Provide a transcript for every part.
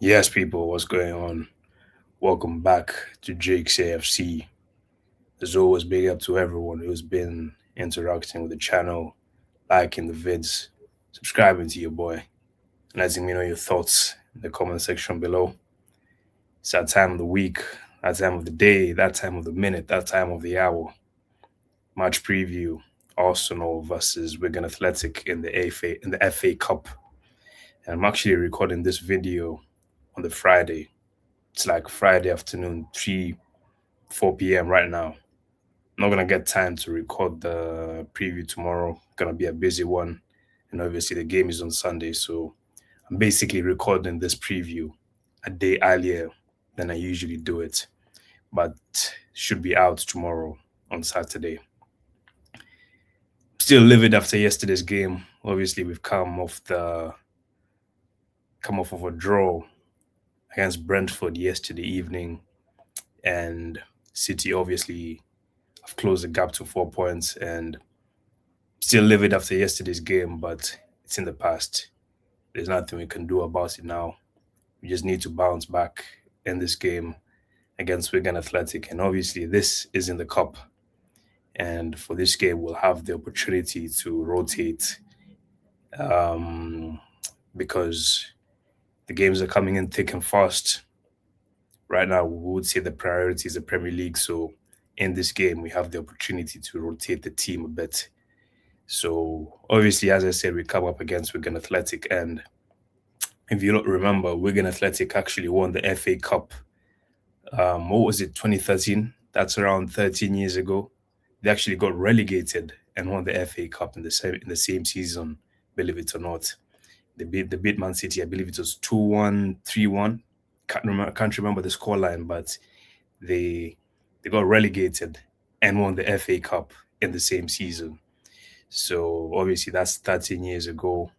Yes, people, what's going on? Welcome back to Jake's AFC. As always, big up to everyone who's been interacting with the channel, liking the vids, subscribing to your boy, and letting me know your thoughts in the comment section below. It's that time of the week, that time of the day, that time of the minute, that time of the hour. Match preview: Arsenal versus Wigan Athletic in the FA Cup. And I'm actually recording this video on the Friday. It's like Friday afternoon, 4 p.m. right now. Not gonna get time to record the preview tomorrow. Gonna be a busy one, and obviously the game is on Sunday, so I'm basically recording this preview a day earlier than I usually do it, but should be out tomorrow on Saturday. Still livid after yesterday's game. Obviously, we've come off of a draw against Brentford yesterday evening, and City obviously have closed the gap to 4 points, and still livid after yesterday's game, but it's in the past. There's nothing we can do about it now. We just need to bounce back in this game against Wigan Athletic. And obviously, this is in the cup. And for this game, we'll have the opportunity to rotate um, because the games are coming in thick and fast. Right now, we would say the priority is the Premier League. So in this game, we have the opportunity to rotate the team a bit. So obviously, as I said, we come up against Wigan Athletic, and if you don't remember, Wigan Athletic actually won the FA Cup. What was it, 2013? That's around 13 years ago. They actually got relegated and won the FA Cup in the same season, believe it or not. They beat Man City. I believe it was 2-1, 3-1. Can't remember the scoreline, but they they got relegated and won the FA Cup in the same season. So obviously that's 13 years ago.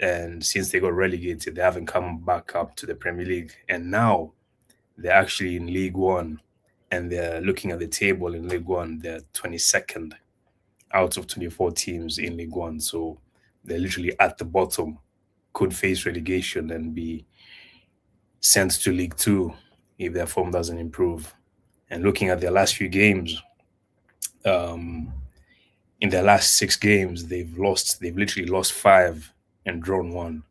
And since they got relegated, they haven't come back up to the Premier League. And now they're actually in League One, and they're looking at the table in League One. They're 22nd out of 24 teams in League One. So they're literally at the bottom, could face relegation and be sent to League Two if their form doesn't improve. And looking at their last few games, um, in their last 6 games, they've literally lost five and drawn one.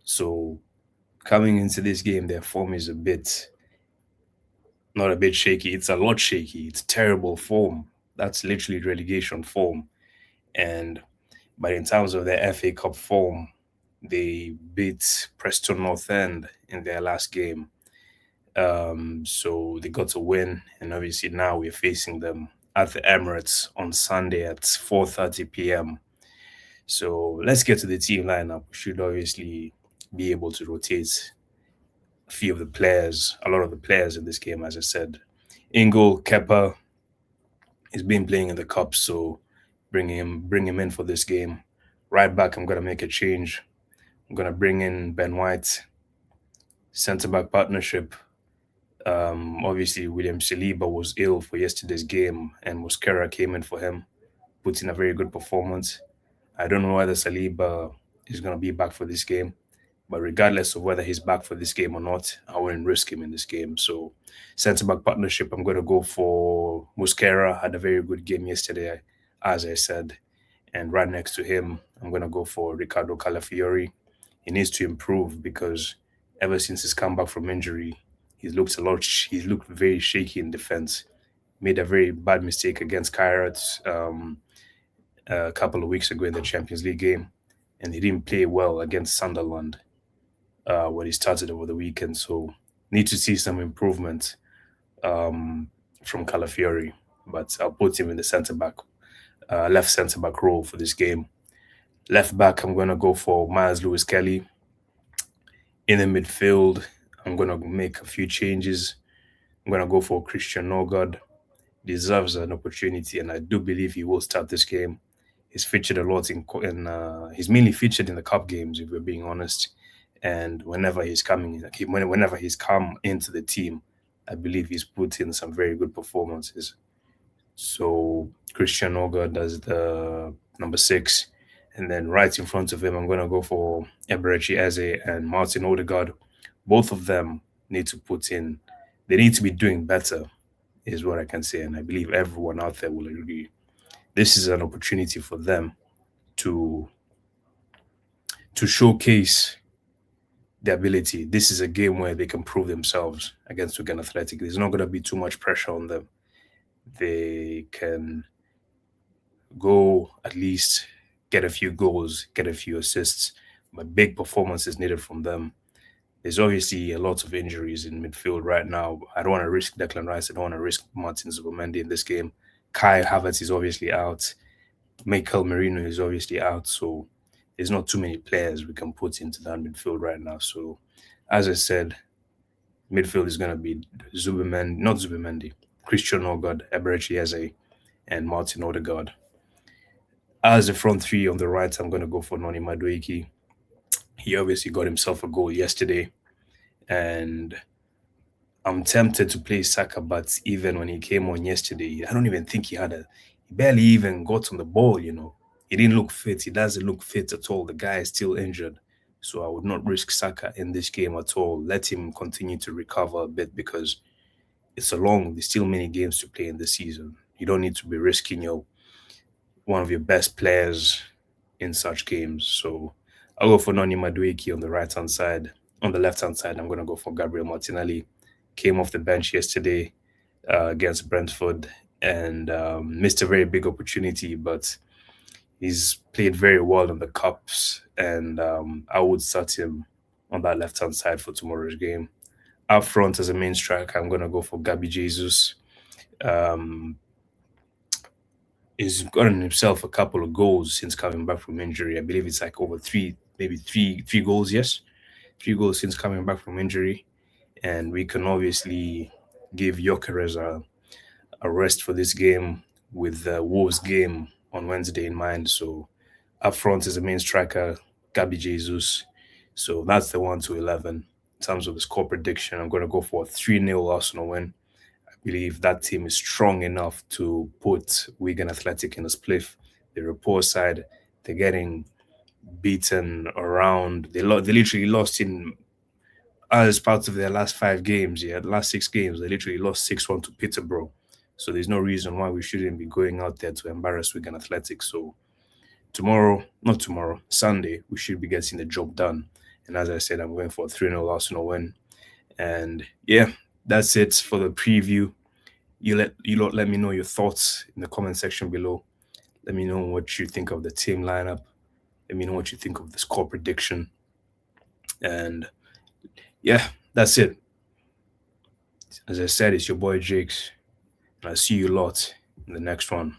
So coming into this game, their form is a bit, not a bit shaky. It's a lot shaky. It's terrible form. That's literally relegation form. And but in terms of their FA Cup form, they beat Preston North End in their last game. So they got a win, and obviously now we're facing them at the Emirates on Sunday at 4:30 p.m. So let's get to the team lineup. We should obviously be able to rotate a few of the players, a lot of the players in this game, as I said. Ingle Kepa has been playing in the cup, so bring him in for this game. Right back, I'm gonna make a change. I'm gonna bring in Ben White. Centre back partnership. Obviously, William Saliba was ill for yesterday's game, and Mosquera came in for him, put in a very good performance. I don't know whether Saliba is going to be back for this game, but regardless of whether he's back for this game or not, I wouldn't risk him in this game. So, centre back partnership, I'm going to go for Mosquera. Had a very good game yesterday, as I said. And right next to him, I'm going to go for Ricardo Calafiori. He needs to improve because ever since he's come back from injury, he's looked very shaky in defense. Made a very bad mistake against Kairat a couple of weeks ago in the Champions League game, and he didn't play well against Sunderland when he started over the weekend. So need to see some improvement from Calafiori, but I'll put him in the left centre back role for this game. Left back, I'm gonna go for Miles Lewis Kelly. In the midfield, I'm gonna make a few changes. I'm gonna go for Christian Nogard. Deserves an opportunity, and I do believe he will start this game. He's featured a lot he's mainly featured in the cup games, if we're being honest. And whenever he's come into the team, I believe he's put in some very good performances. So Christian Nogard does the number 6, and then right in front of him, I'm gonna go for Eberechi Eze and Martin Odegaard. both of them need to put in, they need to be doing better, is what I can say. And I believe everyone out there will agree. This is an opportunity for them to showcase their ability. This is a game where they can prove themselves against Wigan Athletic. There's not going to be too much pressure on them. They can go at least get a few goals, get a few assists, but big performance is needed from them. There's obviously a lot of injuries in midfield right now. I don't want to risk Declan Rice. I don't want to risk Martin Zubimendi in this game. Kai Havertz is obviously out. Mikel Merino is obviously out. So there's not too many players we can put into that midfield right now. So as I said, midfield is going to be Zubimendi, not Zubimendi, Christian Ogod, Eberechi Eze, and Martin Odegaard. As the front three on the right, I'm going to go for Noni Madueke. He obviously got himself a goal yesterday, and I'm tempted to play Saka, but even when he came on yesterday, I don't even think he barely even got on the ball. He didn't look fit. He doesn't look fit at all. The guy is still injured. So I would not risk Saka in this game at all. Let him continue to recover a bit because there's still many games to play in the season. You don't need to be risking one of your best players in such games. So I'll go for Noni Madueke on the right hand side. On the left hand side, I'm going to go for Gabriel Martinelli. Came off the bench yesterday against Brentford and missed a very big opportunity, but he's played very well in the cups, and I would start him on that left hand side for tomorrow's game. Up front as a main striker, I'm going to go for Gabi Jesus. Um, he's gotten himself a couple of goals since coming back from injury. I believe it's like over three, maybe three goals. Yes, 3 goals since coming back from injury, and we can obviously give Jokeres a rest for this game with the Wolves game on Wednesday in mind. So up front is the main striker, Gabi Jesus. So that's the 1 to 11. In terms of the score prediction, I'm going to go for a 3-0 Arsenal win. I believe that team is strong enough to put Wigan Athletic in a spliff. They're a poor side. They're getting beaten around. They literally lost in as part of their last 5 games. Yeah, the last 6 games, they literally lost 6-1 to Peterborough. So there's no reason why we shouldn't be going out there to embarrass Wigan Athletic. So not tomorrow, Sunday, we should be getting the job done. And as I said, I'm going for a 3-0 Arsenal win. And yeah, that's it for the preview. Let me know your thoughts in the comment section below. Let me know what you think of the team lineup. Let me know what you think of the score prediction. And yeah, that's it. As I said, it's your boy Jakes. And I'll see you lot in the next one.